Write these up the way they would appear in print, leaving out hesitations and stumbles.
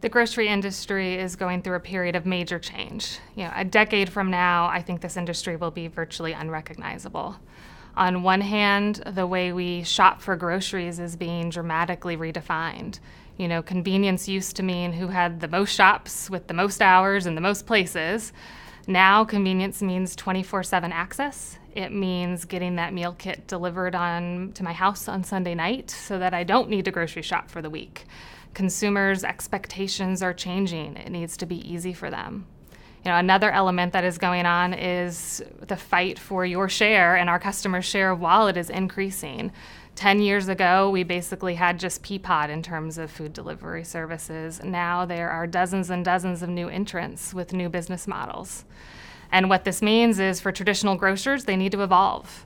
The grocery industry is going through a period of major change. A decade from now, I think this industry will be virtually unrecognizable. On one hand, the way we shop for groceries is being dramatically redefined. Convenience used to mean who had the most shops with the most hours and the most places. Now, convenience means 24/7 access. It means getting that meal kit delivered to my house on Sunday night so that I don't need to grocery shop for the week. Consumers' expectations are changing. It needs to be easy for them. Another element that is going on is the fight for your share and our customers' share of wallet is increasing. 10 years ago, we basically had just Peapod in terms of food delivery services. Now there are dozens and dozens of new entrants with new business models. And what this means is for traditional grocers, they need to evolve.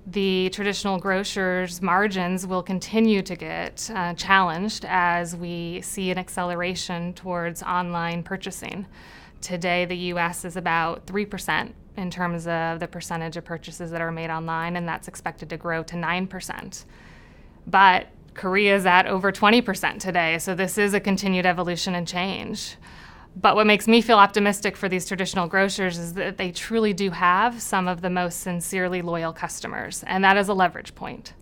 The traditional grocers' margins will continue to get challenged as we see an acceleration towards online purchasing. Today, the U.S. is about 3% in terms of the percentage of purchases that are made online, and that's expected to grow to 9%. But Korea is at over 20% today, so this is a continued evolution and change. But what makes me feel optimistic for these traditional grocers is that they truly do have some of the most sincerely loyal customers, and that is a leverage point.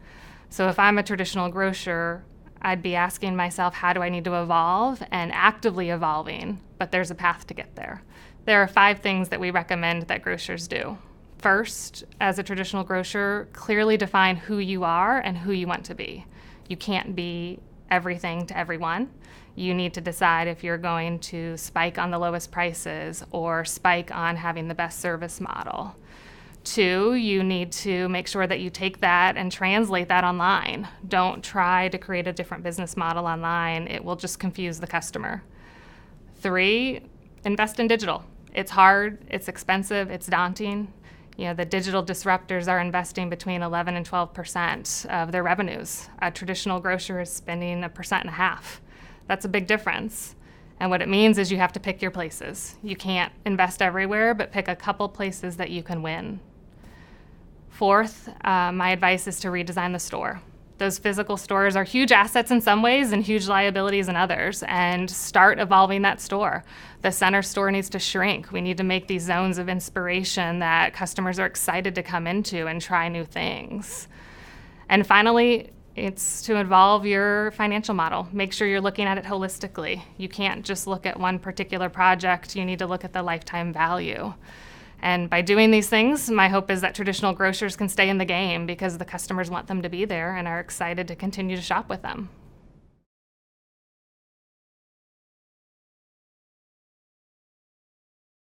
So if I'm a traditional grocer, I'd be asking myself, how do I need to evolve, and actively evolving, but there's a path to get there. There are 5 things that we recommend that grocers do. First, as a traditional grocer, clearly define who you are and who you want to be. You can't be everything to everyone. You need to decide if you're going to spike on the lowest prices or spike on having the best service model. 2, you need to make sure that you take that and translate that online. Don't try to create a different business model online. It will just confuse the customer. 3, invest in digital. It's hard, it's expensive, it's daunting. The digital disruptors are investing between 11 and 12% of their revenues. A traditional grocer is spending 1.5%. That's a big difference. And what it means is you have to pick your places. You can't invest everywhere, but pick a couple places that you can win. 4th, my advice is to redesign the store. Those physical stores are huge assets in some ways and huge liabilities in others, and start evolving that store. The center store needs to shrink. We need to make these zones of inspiration that customers are excited to come into and try new things. And finally, it's to evolve your financial model. Make sure you're looking at it holistically. You can't just look at one particular project. You need to look at the lifetime value. And by doing these things, my hope is that traditional grocers can stay in the game because the customers want them to be there and are excited to continue to shop with them.